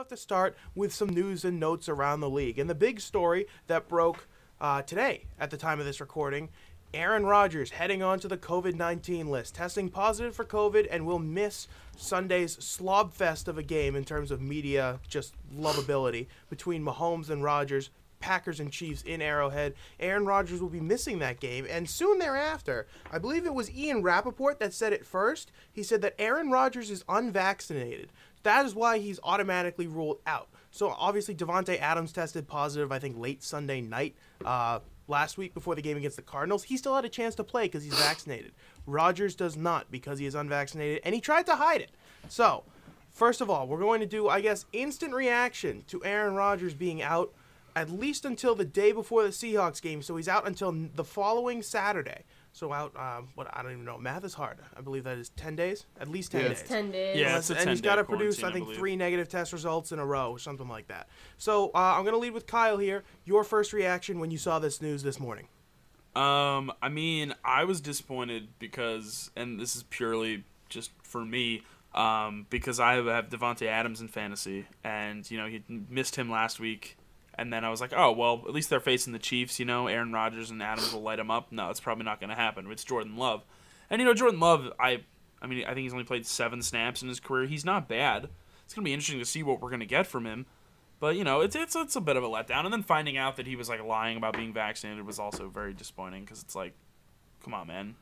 have to start with some news and notes around the league. And the big story that broke today at the time of this recording, Aaron Rodgers heading on to the COVID-19 list, testing positive for COVID, and will miss Sunday's slob fest of a game in terms of media just lovability between Mahomes and Rodgers, Packers and Chiefs in Arrowhead. Aaron Rodgers will be missing that game, and soon thereafter, I believe it was Ian Rappaport that said it first. He said that Aaron Rodgers is unvaccinated. That is why he's automatically ruled out. So obviously Davante Adams tested positive, I think, late Sunday night last week before the game against the Cardinals. He still had a chance to play because he's vaccinated. Rodgers does not because he is unvaccinated, and he tried to hide it. So, first of all, we're going to do, I guess, instant reaction to Aaron Rodgers being out at least until the day before the Seahawks game. So he's out until the following Saturday. So out, I don't even know. Math is hard. I believe that is 10 days? At least 10 days. It's 10 days. Yeah, it's a 10-day and he's got to produce, I quarantine, think, 3 negative test results in a row or something like that. So I'm going to lead with Kyle here. Your first reaction when you saw this news this morning? I mean, I was disappointed because, and this is purely just for me, because I have Davante Adams in fantasy, and, he missed him last week. And then I was like, oh, well, at least they're facing the Chiefs, Aaron Rodgers and Adams will light them up. No, it's probably not going to happen. It's Jordan Love. And, Jordan Love, I think he's only played 7 snaps in his career. He's not bad. It's going to be interesting to see what we're going to get from him. But, it's a bit of a letdown. And then finding out that he was, lying about being vaccinated was also very disappointing because it's like, come on, man.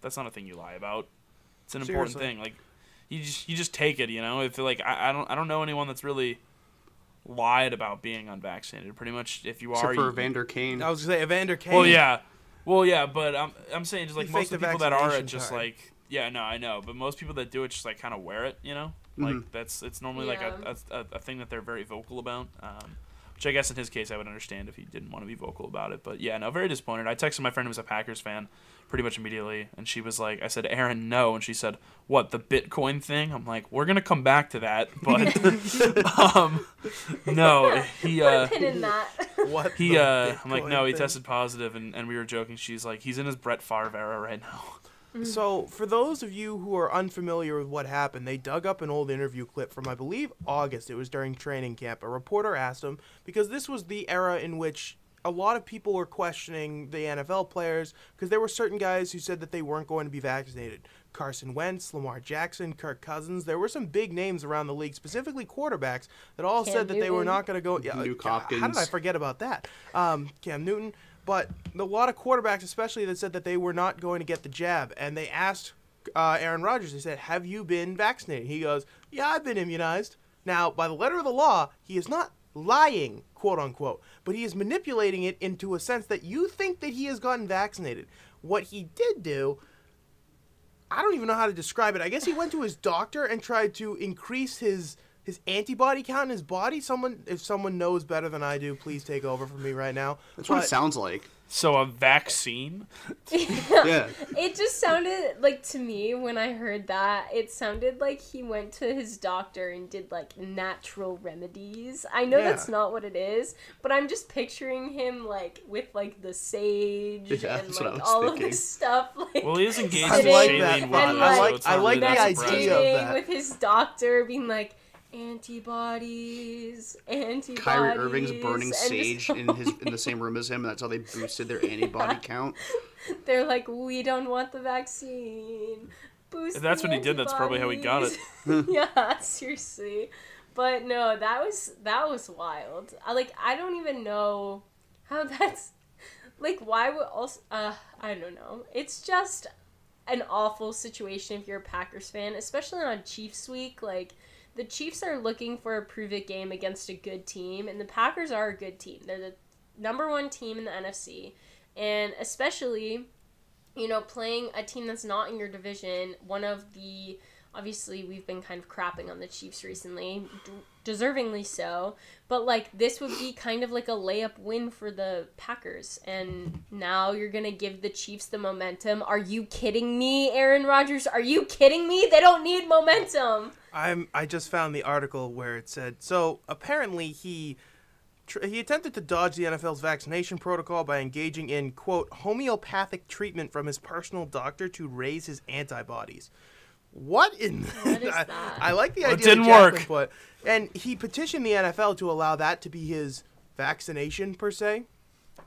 That's not a thing you lie about. It's an important thing. You just take it, If, I don't know anyone that's really lied about being unvaccinated. Pretty much, if you are, except for Evander Kane. I was gonna say Evander Kane. Well, yeah, but I'm saying just most of the people that are it just card. I know, but most people that do it just kind of wear it, it's normally a thing that they're very vocal about. Which I guess in his case I would understand if he didn't want to be vocal about it. But yeah, no, very disappointed. I texted my friend who was a Packers fan pretty much immediately, and she was like, I said, Aaron, no. And she said, what, the Bitcoin thing? I'm like, we're going to come back to that. But no, he pin in that. What I'm like, no, he thing? tested positive, and we were joking. She's like, he's in his Brett Favre era right now. So, for those of you who are unfamiliar with what happened, they dug up an old interview clip from, I believe, August. It was during training camp. A reporter asked him, because this was the era in which a lot of people were questioning the NFL players, because there were certain guys who said that they weren't going to be vaccinated. Carson Wentz, Lamar Jackson, Kirk Cousins. There were some big names around the league, specifically quarterbacks, that all said that they were not going to go. Yeah, Luke Hopkins. How did I forget about that? Cam Newton. But a lot of quarterbacks, especially, that said that they were not going to get the jab. And they asked Aaron Rodgers, they said, have you been vaccinated? He goes, yeah, I've been immunized. Now, by the letter of the law, he is not lying, quote unquote, but he is manipulating it into a sense that you think that he has gotten vaccinated. What he did do, I don't even know how to describe it. I guess he went to his doctor and tried to increase his antibody count in his body. If someone knows better than I do, please take over for me right now. That's what it sounds like. So a vaccine? Yeah. It just sounded like, to me, when I heard that, it sounded like he went to his doctor and did natural remedies. I know that's not what it is, but I'm just picturing him with the sage and all of this stuff. Well, he is engaged I in like Shailene that. Woodley. I like the idea of that. With his doctor being like, antibodies. Kyrie Irving's burning sage in the same room as him, and that's how they boosted their antibody count. They're like, we don't want the vaccine. Boost If that's the what he did, that's probably how he got it. Yeah, seriously. But no, that was wild. I don't even know how that's why would also I don't know. It's just an awful situation if you're a Packers fan, especially on Chiefs week. The Chiefs are looking for a prove-it game against a good team, and the Packers are a good team. They're the number 1 team in the NFC, and especially, playing a team that's not in your division, obviously we've been kind of crapping on the Chiefs recently, deservingly so, but this would be kind of like a layup win for the Packers, and now you're gonna give the Chiefs the momentum. Are you kidding me, Aaron Rodgers? Are you kidding me? They don't need momentum. I just found the article where it said, so apparently he attempted to dodge the NFL's vaccination protocol by engaging in, quote, homeopathic treatment from his personal doctor to raise his antibodies. What in? What is that? I like the Well, it idea. didn't that Jacqueline work. Put, and he petitioned the NFL to allow that to be his vaccination per se,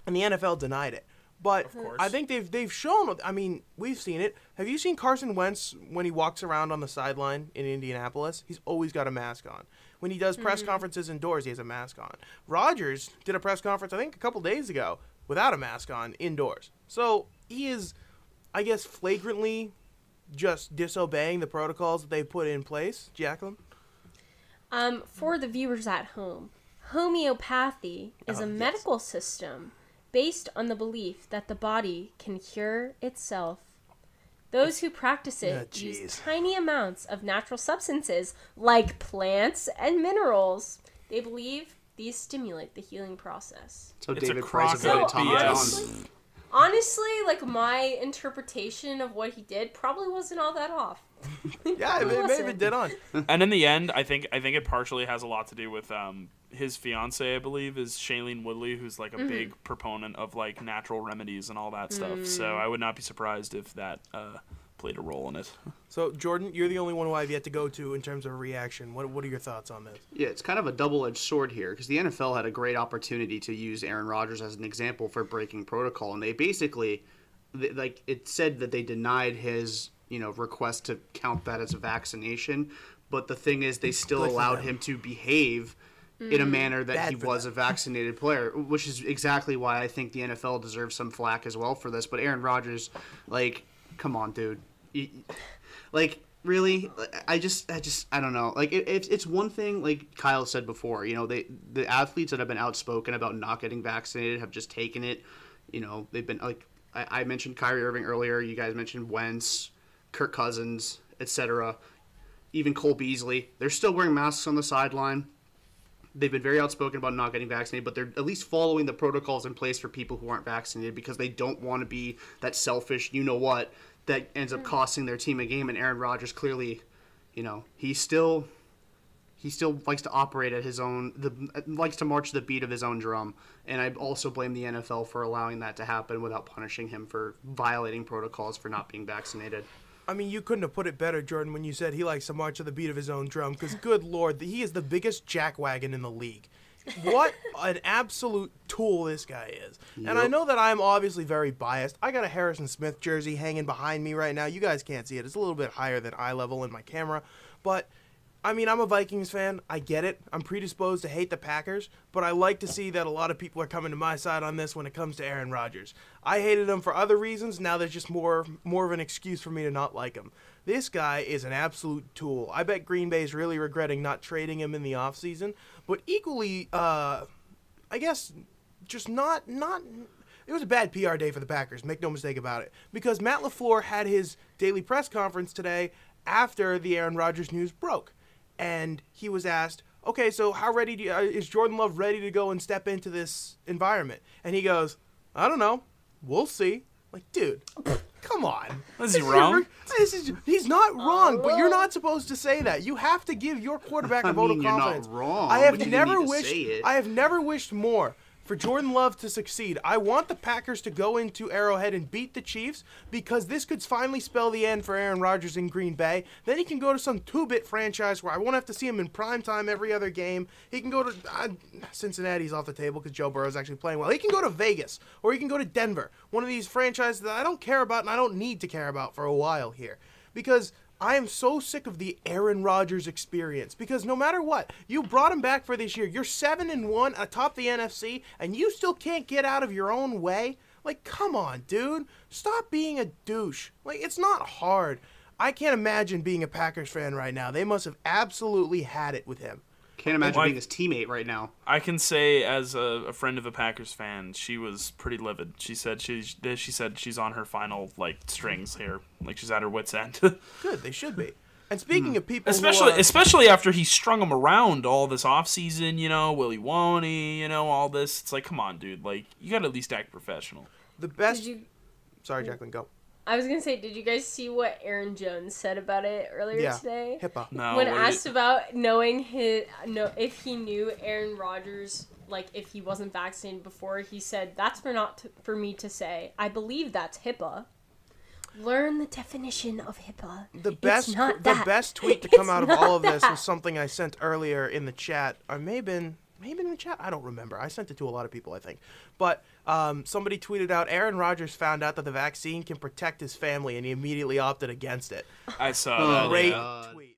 and the NFL denied it. But Of course. I think they've shown. I mean, we've seen it. Have you seen Carson Wentz when he walks around on the sideline in Indianapolis? He's always got a mask on. When he does press conferences indoors, he has a mask on. Rodgers did a press conference, I think, a couple days ago without a mask on indoors. So he is, I guess, flagrantly just disobeying the protocols that they put in place. Jacqueline? For the viewers at home, homeopathy is a medical system based on the belief that the body can cure itself. Those who practice it use tiny amounts of natural substances like plants and minerals. They believe these stimulate the healing process. So It's a David Price crock avoided of Tommy BS. John. Honestly, like, my interpretation of what he did probably wasn't all that off. Yeah, it may have been dead on. And in the end, I think it partially has a lot to do with his fiance, I believe, is Shailene Woodley, who's like a big proponent of like natural remedies and all that stuff. So I would not be surprised if that played a role in it. So, Jordan, you're the only one who I've yet to go to in terms of a reaction. What are your thoughts on this? Yeah, it's kind of a double-edged sword here because the NFL had a great opportunity to use Aaron Rodgers as an example for breaking protocol, and they basically, like, it said that they denied his, request to count that as a vaccination, but the thing is they still Good for allowed them. him to behave in a manner that Bad he for was them. a vaccinated player, which is exactly why I think the NFL deserves some flack as well for this. But Aaron Rodgers, like, come on, dude. Like, really? I don't know. Like, it's one thing, like Kyle said before, the athletes that have been outspoken about not getting vaccinated have just taken it. They've been, like, I mentioned Kyrie Irving earlier. You guys mentioned Wentz, Kirk Cousins, etc. Even Cole Beasley. They're still wearing masks on the sideline. They've been very outspoken about not getting vaccinated, but they're at least following the protocols in place for people who aren't vaccinated because they don't want to be that selfish, you-know-what, that ends up costing their team a game. And Aaron Rodgers clearly, he still likes to operate at his own, likes to march the beat of his own drum. And I also blame the NFL for allowing that to happen without punishing him for violating protocols for not being vaccinated. I mean, you couldn't have put it better, Jordan, when you said he likes to march to the beat of his own drum, because good Lord, he is the biggest jackwagon in the league. What an absolute tool this guy is. Yep. And I know that I'm obviously very biased. I got a Harrison Smith jersey hanging behind me right now. You guys can't see it. It's a little bit higher than eye level in my camera. But, I mean, I'm a Vikings fan. I get it. I'm predisposed to hate the Packers. But I like to see that a lot of people are coming to my side on this when it comes to Aaron Rodgers. I hated him for other reasons. Now there's just more of an excuse for me to not like him. This guy is an absolute tool. I bet Green Bay's really regretting not trading him in the offseason. But equally, I guess, just not. It was a bad PR day for the Packers, make no mistake about it. Because Matt LaFleur had his daily press conference today after the Aaron Rodgers news broke. And he was asked, okay, so how ready is Jordan Love ready to go and step into this environment? And he goes, I don't know. We'll see. Like, dude, come on. Is he wrong? He's not wrong, but you're not supposed to say that. You have to give your quarterback a vote of confidence. You're not wrong. I have but you never didn't need to wished. say it. I have never wished more for Jordan Love to succeed. I want the Packers to go into Arrowhead and beat the Chiefs because this could finally spell the end for Aaron Rodgers in Green Bay. Then he can go to some two-bit franchise where I won't have to see him in primetime every other game. He can go to Cincinnati's off the table because Joe Burrow's actually playing well. He can go to Vegas or he can go to Denver, one of these franchises that I don't care about and I don't need to care about for a while here. Because I am so sick of the Aaron Rodgers experience because no matter what, you brought him back for this year. You're 7-1 atop the NFC, and you still can't get out of your own way. Like, come on, dude. Stop being a douche. Like, it's not hard. I can't imagine being a Packers fan right now. They must have absolutely had it with him. Can't imagine Well, being his teammate right now. I can say, as a friend of a Packers fan, she was pretty livid. She said she's on her final strings here, like she's at her wits' end. Good, they should be. And speaking of people, especially after he strung him around all this offseason, Willie Woney, all this. It's like, come on, dude. Like, you got to at least act professional. the best. Sorry, Jacqueline, go. I was going to say, did you guys see what Aaron Jones said about it earlier today? HIPAA. No, When asked about knowing if he knew Aaron Rodgers, like if he wasn't vaccinated before, he said, "That's for me to say. I believe that's HIPAA." Learn the definition of HIPAA. The It's not that. best tweet to come It's out of not all of this that. was something I sent earlier in the chat. Or maybe in the chat. I don't remember. I sent it to a lot of people, I think. But somebody tweeted out, Aaron Rodgers found out that the vaccine can protect his family, and he immediately opted against it. I saw that. Great Yeah. tweet.